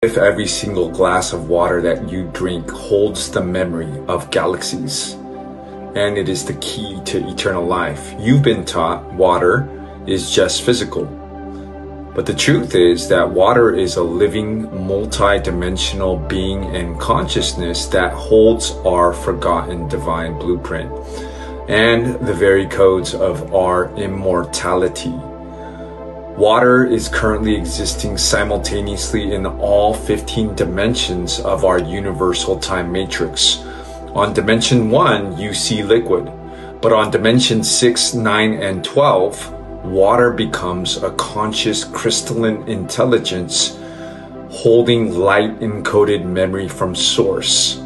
If every single glass of water that you drink holds the memory of galaxies, and it is the key to eternal life, you've been taught water is just physical. But the truth is that water is a living, multi-dimensional being and consciousness that holds our forgotten divine blueprint and the very codes of our immortality. Water is currently existing simultaneously in all 15 dimensions of our universal time matrix. On dimension 1, you see liquid, but on dimension 6, 9, and 12, water becomes a conscious crystalline intelligence holding light-encoded memory from source.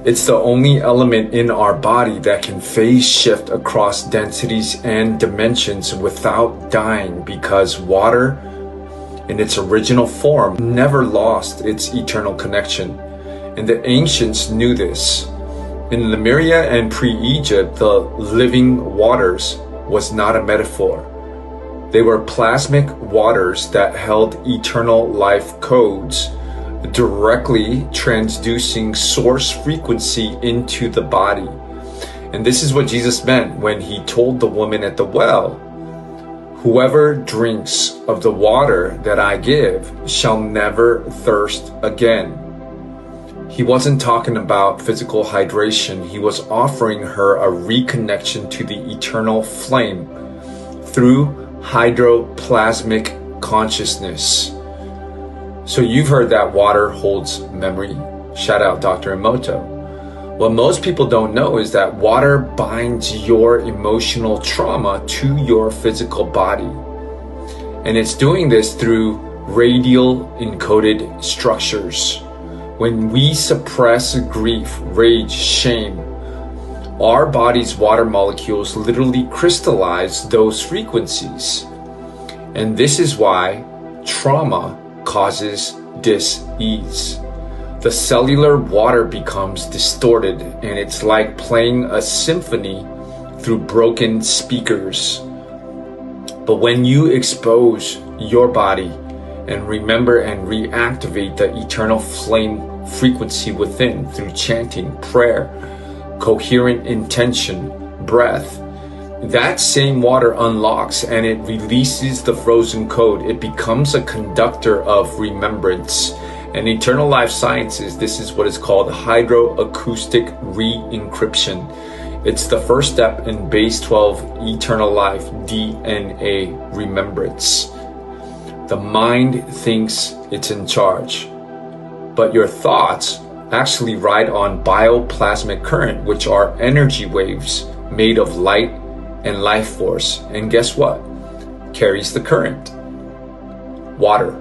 It's the only element in our body that can phase shift across densities and dimensions without dying, because water, in its original form, never lost its eternal connection. And the ancients knew this. In Lemuria and pre-Egypt, the living waters was not a metaphor. They were plasmic waters that held eternal life codes, directly transducing source frequency into the body. And this is what Jesus meant when he told the woman at the well, "Whoever drinks of the water that I give shall never thirst again." He wasn't talking about physical hydration. He was offering her a reconnection to the eternal flame through hydroplasmic consciousness. So you've heard that water holds memory. Shout out Dr. Emoto. What most people don't know is that water binds your emotional trauma to your physical body. And it's doing this through radial encoded structures. When we suppress grief, rage, shame, our body's water molecules literally crystallize those frequencies. And this is why trauma causes dis-ease. The cellular water becomes distorted, and it's like playing a symphony through broken speakers. But when you expose your body and remember and reactivate the eternal flame frequency within through chanting, prayer, coherent intention, breath, that same water unlocks and it releases the frozen code. It becomes a conductor of remembrance. And eternal life sciences, this is what is called hydroacoustic re-encryption. It's the first step in base 12 eternal life DNA remembrance. The mind thinks it's in charge, but your thoughts actually ride on bioplasmic current, which are energy waves made of light and life force. And guess what? Carries the current. Water.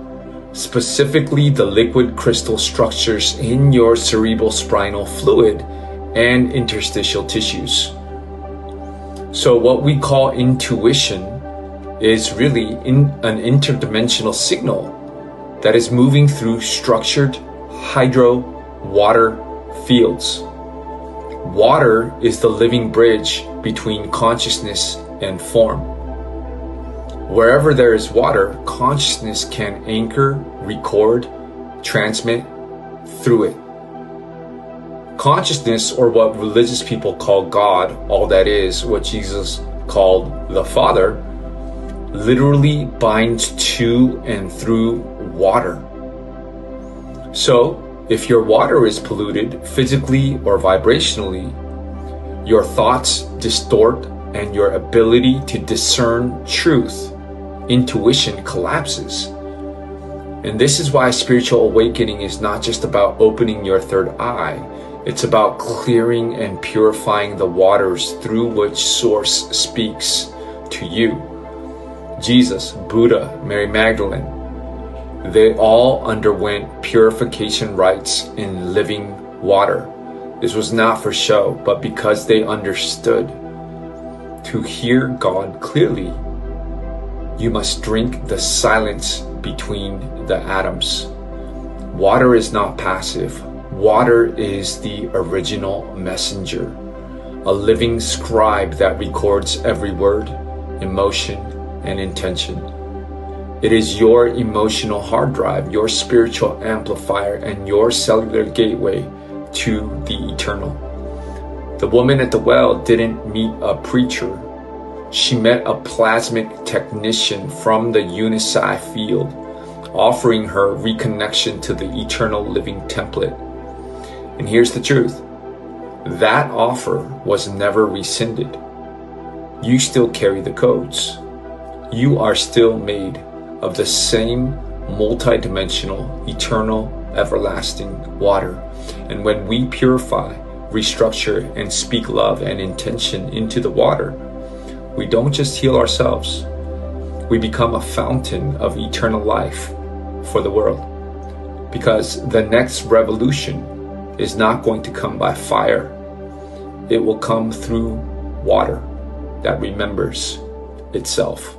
Specifically the liquid crystal structures in your cerebrospinal fluid and interstitial tissues. So what we call intuition is really an interdimensional signal that is moving through structured hydro-water fields. Water is the living bridge between consciousness and form. Wherever there is water, consciousness can anchor, record, transmit through it. Consciousness, or what religious people call God, all that is, what Jesus called the Father, literally binds to and through water. So, if your water is polluted physically or vibrationally, your thoughts distort and your ability to discern truth, intuition collapses. And this is why spiritual awakening is not just about opening your third eye. It's about clearing and purifying the waters through which Source speaks to you. Jesus, Buddha, Mary Magdalene, they all underwent purification rites in living water. This was not for show, but because they understood. To hear God clearly, you must drink the silence between the atoms. Water is not passive. Water is the original messenger, a living scribe that records every word, emotion, and intention. It is your emotional hard drive, your spiritual amplifier, and your cellular gateway to the eternal. The woman at the well didn't meet a preacher. She met a plasmic technician from the Unisci field, offering her reconnection to the eternal living template. And here's the truth. That offer was never rescinded. You still carry the codes. You are still made of the same multidimensional, eternal, everlasting water. And when we purify, restructure, and speak love and intention into the water, we don't just heal ourselves. We become a fountain of eternal life for the world. Because the next revolution is not going to come by fire. It will come through water that remembers itself.